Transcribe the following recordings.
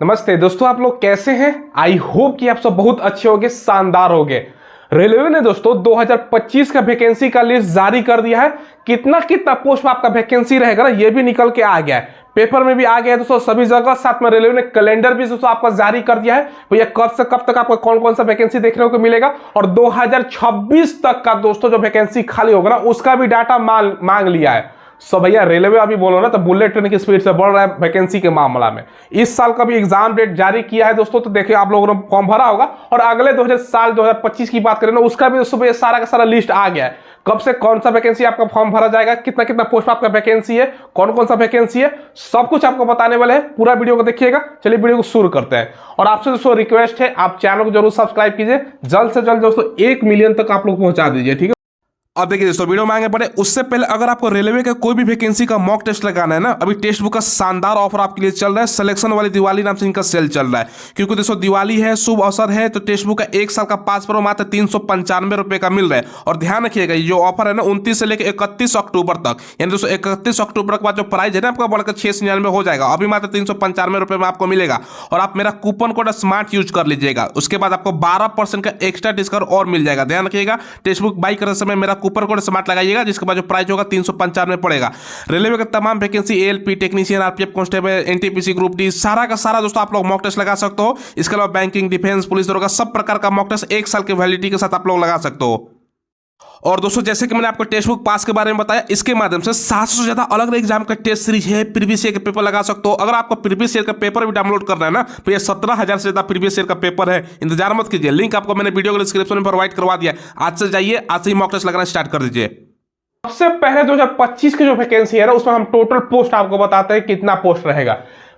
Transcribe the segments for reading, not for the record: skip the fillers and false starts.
नमस्ते दोस्तों, आप लोग कैसे हैं। आई होप कि आप सब बहुत अच्छे होंगे, शानदार होंगे। रेलवे ने दोस्तों 2025 का वैकेंसी का लिस्ट जारी कर दिया है। कितना कितना पोस्ट में आपका वैकेंसी रहेगा ना, ये भी निकल के आ गया है, पेपर में भी आ गया है दोस्तों सभी जगह। साथ में रेलवे ने कैलेंडर भी दोस्तों आपका जारी कर दिया है भैया, कब से कब तक आपको कौन कौन सा वैकेंसी देखने को मिलेगा। और 2026 तक का दोस्तों जो वैकेंसी खाली होगा ना, उसका भी डाटा मांग लिया है। सो भैया रेलवे अभी बोलो ना तो बुलेट ट्रेन की स्पीड से बढ़ रहा है वैकेंसी के मामला में। इस साल का भी एग्जाम डेट जारी किया है दोस्तों, तो देखिए आप लोगों ने फॉर्म भरा होगा। और अगले 2025 की बात करें ना, उसका भी दोस्तों सारा का सारा लिस्ट आ गया है। कब से कौन सा वैकेंसी आपका फॉर्म भरा जाएगा, कितना कितना पोस्ट आपका वैकेंसी है, कौन कौन सा वैकेंसी है, सब कुछ आपको बताने वाले हैं। पूरा वीडियो को देखिएगा। चलिए वीडियो को शुरू करते हैं। और आपसे दोस्तों रिक्वेस्ट है, आप चैनल को जरूर सब्सक्राइब कीजिए। जल्द से जल्द दोस्तों 1 मिलियन तक आप लोग पहुंचा दीजिए, ठीक है। अब देखिए दोस्तों वीडियो में आगे बढ़े उससे पहले अगर आपको रेलवे का कोई भी वैकेंसी का मॉक टेस्ट लगाना है ना, अभी टेक्स्ट बुक का शानदार ऑफर आपके लिए चल रहा है। सिलेक्शन वाली दिवाली नाम से इनका सेल चल रहा है, क्योंकि दोस्तों दिवाली है, शुभ अवसर है, तो टेक्स्ट बुक का 1 साल का पास पर मात्र 395 रुपए का मिल रहा है। और ध्यान रखिएगा ये जो ऑफर है ना 29 से लेकर 31 अक्टूबर तक, यानी दोस्तों 31 अक्टूबर के बाद जो प्राइस है ना आपका बढ़कर 699 हो जाएगा। अभी मात्र 395 रुपए में आपको मिलेगा। और आप मेरा कूपन कोड स्मार्ट यूज कर लीजिएगा, उसके बाद आपको 12% का एक्स्ट्रा डिस्काउंट और मिल जाएगा। ध्यान रखिएगा टेक्स्ट बुक बाई करते समय मेरा कूपन कोड स्मार्ट लगाइएगा, जिसके बाद जो प्राइस होगा 395 पड़ेगा। रेलवे का तमाम vacancy ALP technician, RPF constable, NTPC group D, सारा का सारा दोस्तों आप लोग मॉक टेस्ट लगा सकते हो। इसके अलावा बैंकिंग, डिफेंस, पुलिस दरोगा सब प्रकार का मॉक टेस्ट 1 साल की वैलिडिटी के साथ आप लोग लगा सकते हो। और दोस्तों जैसे कि मैंने आपको टेक्स्ट बुक पास के बारे में बताया, इसके माध्यम से 700 से ज्यादा अलग अलग एग्जाम का टेस्ट सीरीज है। प्रीवियस ईयर के पेपर लगा सकते हो। अगर आपको प्रीवियस ईयर का पेपर भी डाउनलोड करना है ना, तो ये 17,000 से ज्यादा प्रीवियस ईयर का पेपर है। इंतजार मत कीजिए, लिंक आपको मैंने वीडियो के डिस्क्रिप्शन में प्रोवाइड करवा दिया। आज से जाइए, आज से ही मॉक टेस्ट लगाना स्टार्ट कर दीजिए। सबसे पहले 2025 की जो वैकेंसी है ना, उसमें हम टोटल पोस्ट आपको बताते हैं कितना पोस्ट रहेगा।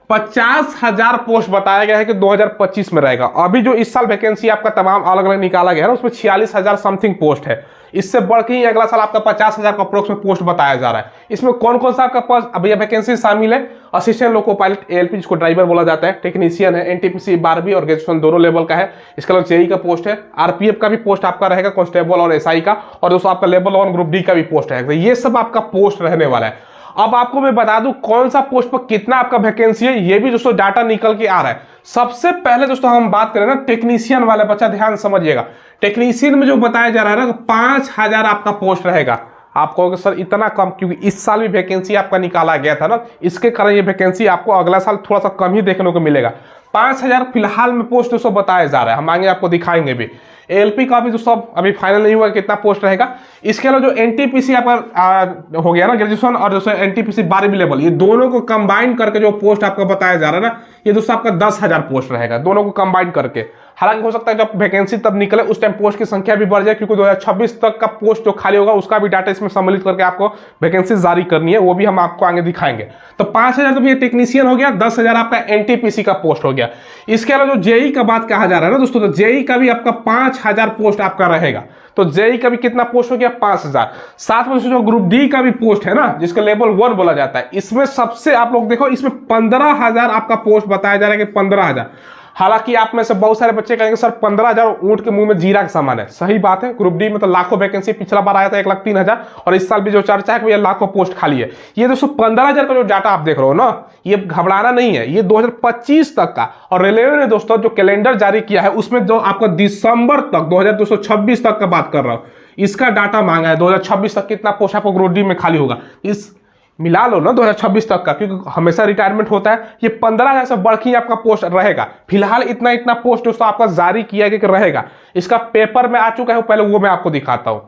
50,000 पोस्ट बताया गया है कि 2025 में रहेगा। अभी जो इस साल वैकेंसी आपका तमाम अलग अलग निकाला गया है ना, उसमें 46,000 समथिंग पोस्ट है। इससे बढ़ के ही अगला साल आपका 50,000 का अप्रोक्स में पोस्ट बताया जा रहा है। इसमें कौन कौन सा आपका पोस्ट अभी वैकेंसी शामिल है। असिस्टेंट लोको पायलट एएलपी, जिसको ड्राइवर बोला जाता है, टेक्नीशियन है, एनटीपीसी 12वीं और ग्रेजुएशन दोनों लेवल का है। इसके अलावा जेई का पोस्ट है, आरपीएफ का भी पोस्ट आपका रहेगा, कांस्टेबल और एसआई का, और दोस्तों आपका लेवल 1 ग्रुप डी का भी पोस्ट है। तो ये सब आपका पोस्ट रहने वाला है। अब आपको मैं बता दूं कौन सा पोस्ट पर कितना आपका वैकेंसी है, ये भी दोस्तों डाटा निकल के आ रहा है। सबसे पहले दोस्तों हम बात करें ना टेक्नीशियन वाले, बच्चा ध्यान समझिएगा। टेक्नीशियन में जो बताया जा रहा है ना, 5,000 आपका पोस्ट रहेगा। आप कहोगे सर इतना कम, क्योंकि इस साल भी वैकेंसी आपका निकाला गया था ना, इसके कारण ये वैकेंसी आपको अगला साल थोड़ा सा कम ही देखने को मिलेगा। 5,000 फिलहाल में पोस्ट दोस्तों बताया जा रहा है, हम आगे आपको दिखाएंगे भी। एएलपी का भी दोस्तों अभी फाइनल नहीं हुआ कितना पोस्ट रहेगा। इसके अलावा जो एनटीपीसी आपका हो गया ना ग्रेजुएशन, और दोस्तों एनटीपीसी 12वीं लेवल, ये दोनों को कंबाइन करके जो पोस्ट आपका बताया जा रहा है ना, ये दोस्तों आपका 10,000 पोस्ट रहेगा, दोनों को कंबाइन करके। हालांकि हो सकता है जब वैकेंसी तब निकले उस टाइम पोस्ट की संख्या भी बढ़ जाए, क्योंकि 2026 तक का पोस्ट जो खाली होगा उसका भी डाटा इसमें सम्मिलित करके आपको वैकेंसी जारी करनी है, वो भी हम आपको आगे दिखाएंगे। तो 5,000 तो ये टेक्नीशियन हो गया, 10,000 आपका एनटीपीसी का पोस्ट हो गया। इसके अलावा जो जेई का बात कहा जा रहा है ना दोस्तों, तो जेई का भी आपका 5,000 पोस्ट आपका रहेगा। तो जेई का भी कितना पोस्ट हो गया, 5,000। साथ में जो ग्रुप डी का भी पोस्ट है ना, जिसका लेवल 1 बोला जाता है, इसमें सबसे आप लोग देखो, इसमें 15,000 आपका पोस्ट बताया जा रहा है कि 15,000। हालांकि आप में से बहुत सारे बच्चे कहेंगे सर 15,000 ऊंट के मुंह में जीरा का समान है। सही बात है, ग्रुप डी में तो लाखों वैकेंसी पिछला बार आया था 1,03,000, और इस साल भी जो चर्चा है कि ये लाखों पोस्ट खाली है। ये दोस्तों 15,000 का जो डाटा आप देख रहे हो ना, ये घबराना नहीं है, ये 2025 तक का। और रेलवे ने दोस्तों जो कैलेंडर जारी किया है, उसमें जो आपका दिसंबर तक 2026 तक का बात कर रहा हूं, इसका डाटा मांगा है। 2026 तक कितना पोस्ट आपको ग्रुप डी में खाली होगा, इस मिला लो ना 2026 तक का, क्योंकि हमेशा रिटायरमेंट होता है। ये 15,000 से बढ़ के आपका पोस्ट रहेगा। फिलहाल इतना इतना पोस्ट दोस्तों आपका जारी किया गया कि रहेगा। इसका पेपर में आ चुका है, पहले वो मैं आपको दिखाता हूं।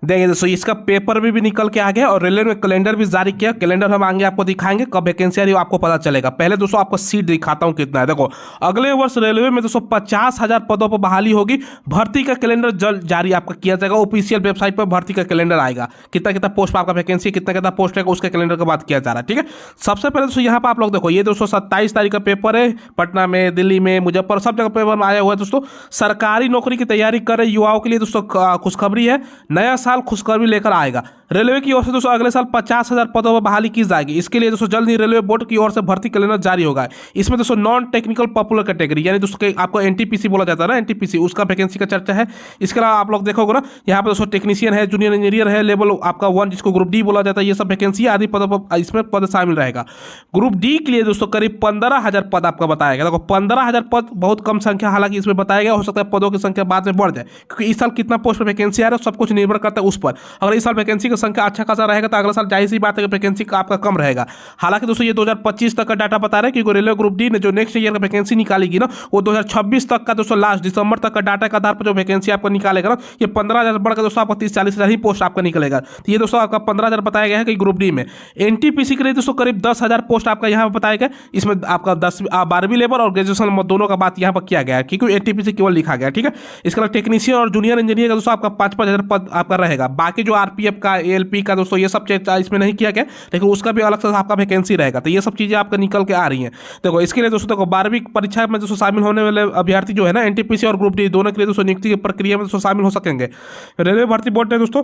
देखिए दोस्तों इसका पेपर भी निकल के आ गया, और रेलवे में कैलेंडर भी जारी किया। कैलेंडर हम आगे आपको दिखाएंगे, कब वैकेंसी आ रही है आपको पता चलेगा। पहले दोस्तों आपको सीट दिखाता हूं कितना है। देखो अगले वर्ष रेलवे में दोस्तों 50,000 पदों पर बहाली होगी। भर्ती का कैलेंडर जल्द जारी आपका किया जाएगा। ऑफिशियल वेबसाइट पर भर्ती का कैलेंडर आएगा, कितना कितना पोस्ट पर आपका वैकेंसी, कितना कितना पोस्ट रहेगा, उसका कैलेंडर का बात किया जा रहा है। ठीक है, सबसे पहले दोस्तों यहाँ पर आप लोग देखो, ये दोस्तों 27 तारीख का पेपर है। पटना में, दिल्ली में, मुजफ्फर सब जगह पेपर में आया हुआ है दोस्तों। सरकारी नौकरी की तैयारी कर रहे युवाओं के लिए दोस्तों खुशखबरी है। नया साल साल खुशखबरी लेकर आएगा। रेलवे की ओर से दोस्तों अगले साल 50,000 पदों पर बहाली की जाएगी। इसके लिए दोस्तों जल्द ही रेलवे बोर्ड की ओर से भर्ती कैलेंडर जारी होगा। इसमें दोस्तों नॉन टेक्निकल पॉपुलर कैटेगरी यानी दोस्तों आपको एनटीपीसी बोला जाता है ना, एनटीपीसी, उसका वैकेंसी का चर्चा है। इसके अलावा आप लोग देखोगे ना, यहाँ पर दोस्तों टेक्नीशियन है, जूनियर इंजीनियर है, लेवल आपका 1 जिसको ग्रुप डी बोला जाता है, ये सब वैकेंसी आदि पदों पर इसमें पद शामिल रहेगा। ग्रुप डी के लिए दोस्तों करीब 15,000 पद आपका बताया गया। देखो 15,000 पद बहुत कम संख्या, हालांकि इसमें बताया गया, हो सकता है पदों की संख्या बाद में बढ़ जाए, क्योंकि इस साल कितना पोस्ट पर वैकेंसी आ रहा है सब कुछ निर्भर करता है उस पर। अगर इस साल वैकेंसी की संख्या अच्छा खासा रहेगा तो अगला साल जाहिर सी बात है कि वैकेंसी का आपका कम रहेगा। हालांकि दोस्तों ये 2025 तक का डाटा बता रहे हैं, क्योंकि रेलवे ग्रुप डी ने जो नेक्स्ट ईयर का वैकेंसी निकालेगी ना, वो 2026 तक का दोस्तों लास्ट दिसंबर तक का डाटा के आधार पर जो वैकेंसी आपको निकालेगा ना, ये 15,000 बढ़कर दोस्तों आपको 30-40,000 ही पोस्ट आपका निकलेगा। तो ये दोस्तों आपका 15,000 बताया गया है कि ग्रुप डी में। एनटीपीसी के लिए दोस्तों करीब 10,000 पोस्ट आपका यहाँ पर बताया गया। इसमें आपका 12वीं लेवल और ग्रेजुएशन दोनों का बात यहाँ पर किया गया है, क्योंकि एनटीपीसी केवल लिखा गया है, ठीक है। इसके अलावा टेक्नीशियन और जूनियर इंजीनियर का दोस्तों आपका 5,000 पद आपका रहेगा। बाकी जो आरपीएफ का, एएलपी का दोस्तों ये सब इसमें नहीं किया गया, लेकिन उसका भी अलग से आपका वैकेंसी रहेगा। तो ये सब चीजें आपका निकल के आ रही हैं। देखो इसके लिए दोस्तों देखो 12वीं परीक्षा में दोस्तों शामिल होने वाले अभ्यर्थी जो है ना, एनटीपीसी और ग्रुप डी दोनों के लिए दोस्तों नियुक्ति की प्रक्रिया में दोस्तों शामिल हो सकेंगे। रेलवे भर्ती बोर्ड ने दोस्तों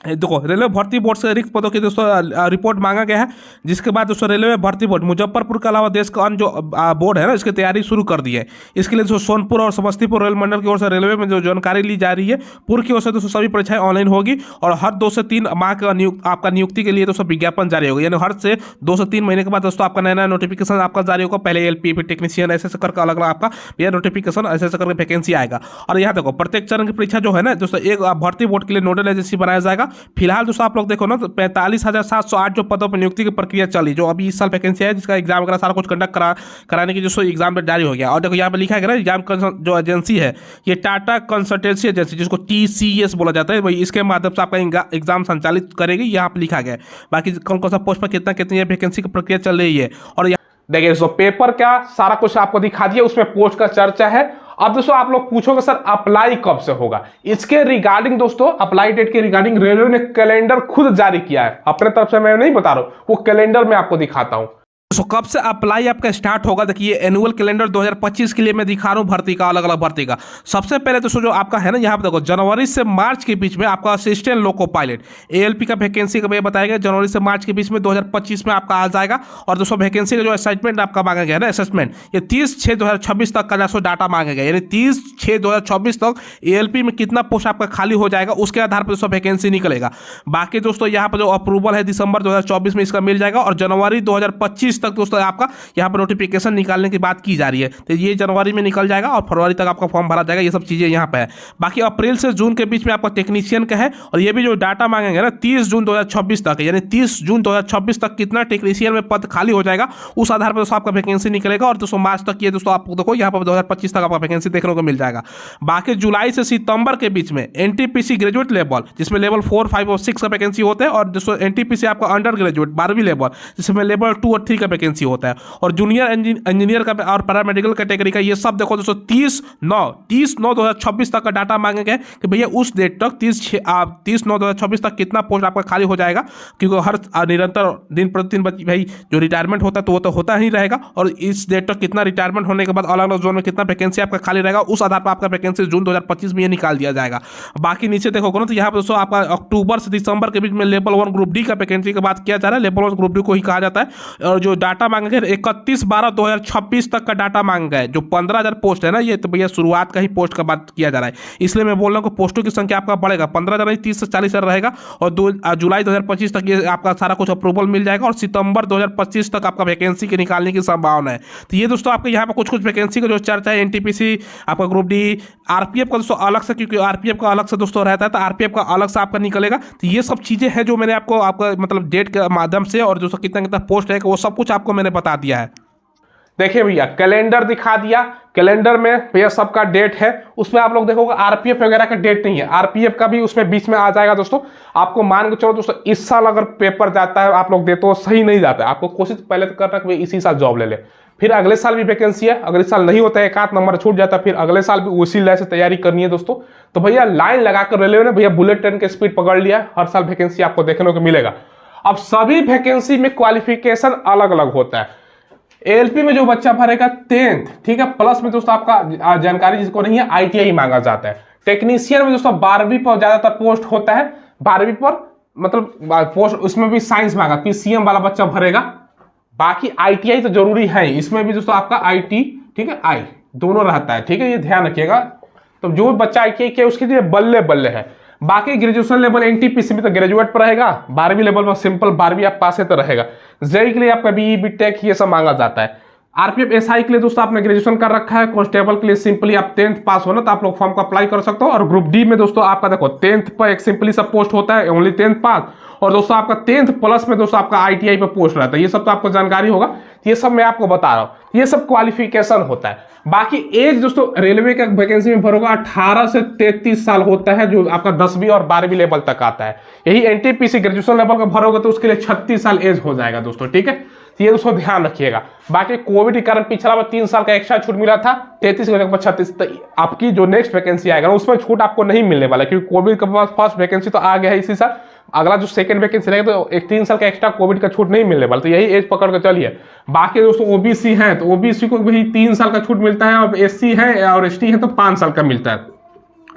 देखो रेलवे भर्ती बोर्ड से रिक्त पदों की दोस्तों रिपोर्ट मांगा गया है, जिसके बाद दोस्तों रेलवे भर्ती बोर्ड मुजफ्फरपुर के अलावा देश का अन्य जो बोर्ड है ना, इसकी तैयारी शुरू कर दी है। इसके लिए दोस्तों सोनपुर और समस्तीपुर रेल मंडल की ओर से रेलवे में जो जानकारी ली जा रही है, पूर्व की ओर से दोस्तों सभी परीक्षाएं ऑनलाइन होगी और हर 2 से 3 माह का आपका नियुक्ति के लिए दोस्तों विज्ञापन जारी होगा। यानी हर से 2 से 3 महीने के बाद दोस्तों आपका नया नोटिफिकेशन आपका जारी होगा। पहले एलपी, फिर टेक्नीशियन, ऐसे करके अलग अलग आपका यह नोटिफिकेशन ऐसे करके वैकेंसी आएगा। और यहाँ देखो प्रत्येक चरण की परीक्षा जो है ना दोस्तों, एक भर्ती बोर्ड के लिए नोडल एजेंसी बनाया जाएगा। फिलहाल दोस्तों आप लोग देखो ना, तो 45,708 जो पदों पर नियुक्ति की प्रक्रिया चली, जो अभी इस साल वैकेंसी है, जिसका एग्जाम वगैरह सारा कुछ कंडक्ट कराने की जो एग्जाम पर जारी हो गया। और देखो यहाँ पे लिखा गया ना, एग्जाम जो एजेंसी है ये टाटा कंसल्टेंसी एजेंसी, जिसको TCS बोला जाता है, वही इसके माध्यम से आपका एग्जाम संचालित करेगी, यहाँ पे लिखा गया है। बाकी कौन कौन सा पोस्ट पर कितना कितनी वैकेंसी की प्रक्रिया चल रही है। और देखिए दोस्तों पेपर क्या सारा कुछ आपको दिखा दिया, उसमें पोस्ट का चर्चा है। अब दोस्तों आप लोग पूछोगे सर अप्लाई कब से होगा, इसके रिगार्डिंग दोस्तों अप्लाई डेट के रिगार्डिंग रेलवे ने कैलेंडर खुद जारी किया है। अपने तरफ से मैं नहीं बता रहा हूं, वो कैलेंडर में आपको दिखाता हूं। तो कब से अप्लाई आपका स्टार्ट होगा, देखिए एनुअल कैलेंडर 2025 के लिए मैं दिखा रहा हूँ भर्ती का, अलग अलग भर्ती का। सबसे पहले दोस्तों जो आपका है ना, यहाँ पे देखो जनवरी से मार्च के बीच में आपका असिस्टेंट लोको पायलट एएलपी का वैकेंसी का बताया गया, जनवरी से मार्च के बीच में 2025 में आपका आ जाएगा। और दोस्तों वैकेंसी का जो असेसमेंट आपका मांगा गया है ना, असेसमेंट ये 30/6/2026 तक का दोस्तों डाटा मांगा गया, यानी 30/6/2026 तक एएलपी में कितना पोस्ट आपका खाली हो जाएगा, उसके आधार पर दोस्तों वैकेंसी निकलेगा। बाकी दोस्तों यहाँ पर जो अप्रूवल है दिसंबर 2024 में इसका मिल जाएगा, और जनवरी 2025 तक दोस्तों आपका यहाँ पर नोटिफिकेशन निकालने की बात की जा रही है। तो ये जनवरी में निकल जाएगा और फरवरी तक आपका फॉर्म भरा जाएगा। ये सब चीजें यहाँ पे है। बाकी अप्रैल से जून के बीच में आपका टेक्नीशियन का है, और ये भी जो डाटा मांगेंगे ना 30 जून 2026 तक, यानी 30 जून 2026 तक कितना टेक्नीशियन में पद खाली हो जाएगा, उस आधार पर दोस्तों आपका वैकेंसी निकलेगा। और दोस्तों मार्च तक ये दोस्तों आपको देखो यहाँ पर 2025 तक आपका वैकेंसी देखने को मिल जाएगा। बाकी जुलाई से सितंबर के बीच में एनटीपीसी ग्रेजुएट लेवल, जिसमें लेवल 4, 5 और 6 का वैकेंसी होता है, और दोस्तों एनटीपीसी आपका अंडर ग्रेजुएट 12वीं लेवल, जिसमें लेवल 2 और 3 का वैकेंसी होता है। और जूनियर इंजीनियर का और पैरामेडिकल कैटेगरी का ये सब देखो दोस्तों 30/9/2026 तक का डाटा मांगे गए कि भैया उस डेट तक 30/9/2026 तक कितना पोस्ट आपका खाली हो जाएगा, क्योंकि हर निरंतर दिन प्रतिदिन भाई जो रिटायरमेंट होता है तो वो तो होता ही रहेगा, और इस डेट तक कितना रिटायरमेंट होने के बाद अलग अलग जोन में कितना वैकेंसी आपका खाली रहेगा, उस आधार पर आपका वैकेंसी जून 2025 में ये निकाल दिया जाएगा। बाकी नीचे देखोगे ना, तो यहाँ पर दोस्तों आपका अक्टूबर से दिसंबर के बीच में लेवल 1 ग्रुप डी का वैकेंसी की बात किया जा रहा है। लेवल 1 ग्रुप डी को ही कहा जाता है। और जो डाटा मांगे गए 31/12/2026 तक का डाटा मांग गए, जो 15,000 पोस्ट है ना, ये तो भैया शुरुआत का ही पोस्ट का बात किया जा रहा है, इसलिए मैं बोल रहा हूँ कि पोस्टों की संख्या आपका बढ़ेगा, 15,000 नहीं 30 से 40,000 रहेगा। और जुलाई 2025 तक ये आपका सारा कुछ अप्रूवल मिल जाएगा, और सितंबर 2025 तक आपका वैकेंसी के निकालने की संभावना है। तो ये दोस्तों आपके यहाँ पर कुछ वैकेंसी का जो चर्चा है, एनटीपीसी आपका ग्रुप डी, आरपीएफ का दोस्तों अलग से, क्योंकि आरपीएफ का अलग से दोस्तों रहता है, तो आरपीएफ का अलग से आपका निकलेगा। तो ये सब चीजें हैं जो मैंने आपका मतलब डेट के माध्यम से, और दोस्तों कितना कितना पोस्ट है वो सब कुछ आपको मैंने बता दिया है। देखिए भैया कैलेंडर दिखा दिया, कैलेंडर में भैया सबका डेट है, उसमें आप लोग देखोगे आरपीएफ वगैरह का डेट नहीं है, आरपीएफ का भी उसमें बीच में आ जाएगा दोस्तों। आपको मान के चलो दोस्तों, इस साल अगर पेपर जाता है आप लोग देते हो सही नहीं जाता है, आपको कोशिश पहले तो करना कि इसी साल जॉब ले ले, फिर अगले साल भी वैकेंसी है, अगर इस साल नहीं होता है एक आध नंबर छूट जाता है, फिर अगले साल भी उसी लाइन से तैयारी करनी है दोस्तों। तो भैया लाइन लगाकर रेलवे ने भैया बुलेट ट्रेन की स्पीड पकड़ लिया, हर साल वैकेंसी आपको देखने को मिलेगा। अब सभी वैकेंसी में क्वालिफिकेशन अलग अलग होता है। एएलपी में जो बच्चा भरेगा 10th, ठीक है, प्लस में दोस्तों आपका जानकारी जिसको नहीं है ITI मांगा जाता है, टेक्नीशियन में दोस्तों 12वीं पर ज्यादातर पोस्ट होता है, 12वीं पर मतलब पोस्ट, उसमें भी साइंस मांगा, पीसीएम वाला बच्चा भरेगा। बाकी आईटीआई तो जरूरी है, इसमें भी दोस्तों आपका आईटी, ठीक है, आई दोनों रहता है, ठीक है, ये ध्यान रखिएगा। तो जो बच्चा आईटीआई किया उसके लिए बल्ले बल्ले है। बाकी ग्रेजुएशन लेवल एनटीपीसी में तो ग्रेजुएट पर रहेगा, 12वीं लेवल में सिंपल 12वीं आप पास है तो रहेगा। जेई के लिए आपका बीई बीटेक ये सब मांगा जाता है। आरपीएफ एसआई के लिए दोस्तों आपने ग्रेजुएशन कर रखा है, कांस्टेबल के लिए सिंपली आप 10th पास हो ना तो आप लोग फॉर्म को अप्लाई कर सकते हो। और ग्रुप डी में दोस्तों आपका देखो 10th पर एक सिंपली सा पोस्ट होता है, ओनली 10th पास, और दोस्तों आपका 10th प्लस में दोस्तों आपका आईटीआई पे पोस्ट रहता है। ये सब तो आपको जानकारी होगा, ये सब मैं आपको बता रहा हूँ, ये सब क्वालिफिकेशन होता है। बाकी एज दोस्तों रेलवे का वैकेंसी में भरोगा 18 से 33 साल होता है, जो आपका 10वीं और 12वीं लेवल तक आता है। यही एनटीपीसी ग्रेजुएशन लेवल का भरोगा तो उसके लिए 36 साल एज हो जाएगा दोस्तों, ठीक है, ये दोस्तों ध्यान रखिएगा। बाकी कोविड के कारण पिछला बार 3 साल का एक्स्ट्रा छूट मिला था, 33 के जगह 36, तो आपकी जो नेक्स्ट वैकेंसी आएगा उसमें छूट आपको नहीं मिलने वाला, क्योंकि कोविड का फर्स्ट वैकेंसी तो आ गया है इसी साल, अगला जो सेकंड वैकेंसी रहेगा तो एक 3 साल का एक्स्ट्रा कोविड का छूट नहीं मिलने वाला, तो यही एज पकड़ कर चलिए। बाकी दोस्तों ओबीसी है तो ओबीसी को भी 3 साल का छूट मिलता है, और एससी है और एसटी है तो 5 साल का मिलता है।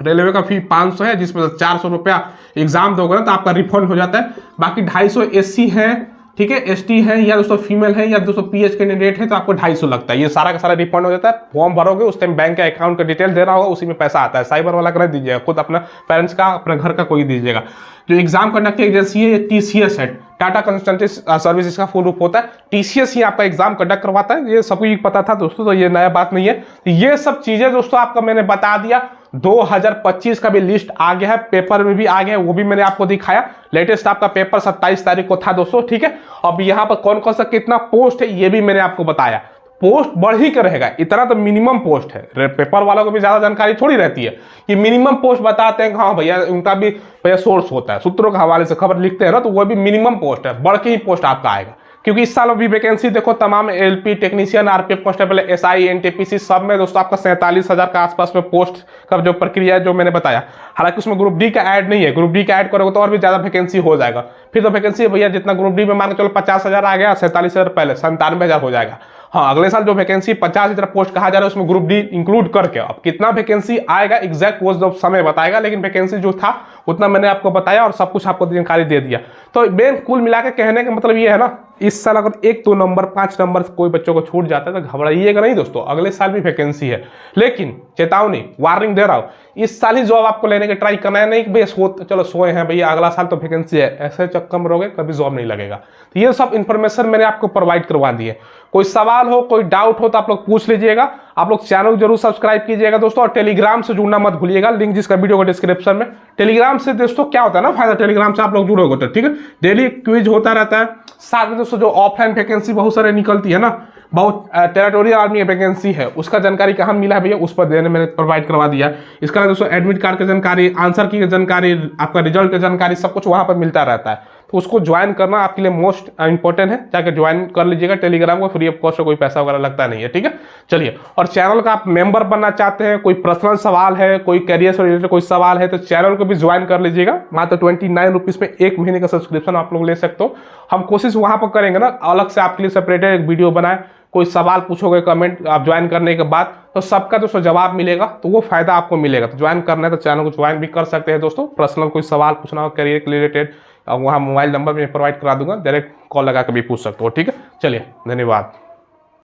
रेलवे का फी 500 है, जिसमें 400 रुपया एग्जाम दोगे ना तो आपका रिफंड हो जाता है। बाकी 250 एससी है, ठीक है, एसटी है या दोस्तों फीमेल है या दोस्तों पीएच कैंडिडेट है तो आपको 250 लगता है। ये सारा का सारा रिफंड हो जाता है। फॉर्म भरोगे उस टाइम बैंक के अकाउंट का डिटेल देना होगा, उसी में पैसा आता है। साइबर वाला कर दीजिएगा, खुद अपना पेरेंट्स का, अपने घर का कोई दीजिएगा। जो एग्जाम कंडक्टिंग एजेंसी है टीसीएस है, टाटा कंसल्टेंसी सर्विस इसका फुल रूप होता है। टीसीएस ही आपका एग्जाम कंडक्ट करवाता है, ये सबको पता था दोस्तों, तो ये नया बात नहीं है। तो ये सब चीजें दोस्तों आपको मैंने बता दिया। 2025 का भी लिस्ट आ गया है, पेपर में भी आ गया है, वो भी मैंने आपको दिखाया। लेटेस्ट आपका पेपर 27 तारीख को था दोस्तों, ठीक है। अब यहाँ पर कौन कौन सा कितना पोस्ट है ये भी मैंने आपको बताया। पोस्ट बढ़ ही कर रहेगा, इतना तो मिनिमम पोस्ट है। पेपर वालों को भी ज्यादा जानकारी थोड़ी रहती है, ये मिनिमम पोस्ट बताते हैं। हाँ भैया, उनका भी भैया सोर्स होता है, सूत्रों के हवाले से खबर लिखते हैं ना, तो वो भी मिनिमम पोस्ट है, बढ़ के ही पोस्ट आपका आएगा। क्योंकि इस साल भी वैकेंसी देखो तमाम LP technician, RPF constable, SI, NTPC सब में दोस्तों आपका 47,000 के आसपास में पोस्ट का जो प्रक्रिया है जो मैंने बताया। हालांकि उसमें ग्रुप डी का ऐड नहीं है, ग्रुप डी का ऐड करोगे तो और भी ज्यादा वैकेंसी हो जाएगा। फिर तो वैकेंसी भैया जितना ग्रुप डी में मान के चलो 50,000 आ गया, 47,000 पहले 97,000 हो जाएगा। हाँ, अगले साल जो वैकेंसी 50,000 पोस्ट कहा जा रहा है उसमें ग्रुप डी इंक्लूड करके अब कितना वैकेंसी आएगा एग्जैक्ट वो जब समय बताएगा, लेकिन वैकेंसी जो था उतना मैंने आपको बताया और सब कुछ आपको जानकारी दे दिया। तो मेन कुल मिला के कहने का मतलब ये है ना, इस साल अगर 1-2 नंबर 5 नंबर कोई बच्चों को छूट जाता है तो घबराइएगा नहीं दोस्तों, अगले साल भी वैकेंसी है। लेकिन चेतावनी, वार्निंग दे रहा हूं, इस साल ही जॉब आपको लेने के ट्राई करना है, नहीं कि भैया चलो सोए हैं भैया अगला साल तो वैकेंसी है, ऐसे चक्कर में रहोगे कभी जॉब नहीं लगेगा। तो ये सब इन्फॉर्मेशन मैंने आपको प्रोवाइड करवा दी है। कोई सवाल हो, कोई डाउट हो तो आप लोग पूछ लीजिएगा। आप लोग चैनल जरूर सब्सक्राइब कीजिएगा दोस्तों, और टेलीग्राम से जुड़ना मत भूलिएगा, लिंक जिसका वीडियो को डिस्क्रिप्शन में। टेलीग्राम से दोस्तों क्या होता है ना फायदा, टेलीग्राम से आप लोग जुड़ोगे तो ठीक है, डेली क्विज होता रहता है। साथ में दोस्तों जो ऑफलाइन वैकेंसी बहुत सारे निकलती है ना, बहुत टेरिटोरियल आर्मी वैकेंसी है, उसका जानकारी कहाँ मिला है भैया, उस पर देने मैंने प्रोवाइड करवा दिया। इसके अलावा दोस्तों एडमिट कार्ड की जानकारी, आंसर की जानकारी, आपका रिजल्ट की जानकारी, सब कुछ वहां पर मिलता रहता है। तो उसको ज्वाइन करना आपके लिए मोस्ट इंपॉर्टेंट है, जाकर ज्वाइन कर लीजिएगा टेलीग्राम को, फ्री ऑफ कॉस्ट, कोई पैसा वगैरह लगता नहीं है, ठीक है। चलिए, और चैनल का आप मेंबर बनना चाहते हैं, कोई पर्सनल सवाल है, कोई करियर से रिलेटेड कोई सवाल है तो चैनल को भी ज्वाइन कर लीजिएगा। मात्र 29 रुपीज में 1 महीने का सब्सक्रिप्शन आप लोग ले सकते हो। हम कोशिश वहां पर करेंगे ना अलग से आपके लिए सेपरेटेड एक वीडियो बनाए, कोई सवाल पूछोगे कमेंट आप ज्वाइन करने के बाद तो सबका दोस्तों जवाब मिलेगा, तो वो फायदा आपको मिलेगा। तो ज्वाइन करना है तो चैनल को ज्वाइन भी कर सकते हैं दोस्तों। पर्सनल कोई सवाल पूछना हो करियर के रिलेटेड, वहाँ मोबाइल नंबर मैं प्रोवाइड करा दूंगा, डायरेक्ट कॉल लगा के भी पूछ सकते हो, ठीक है। चलिए, धन्यवाद।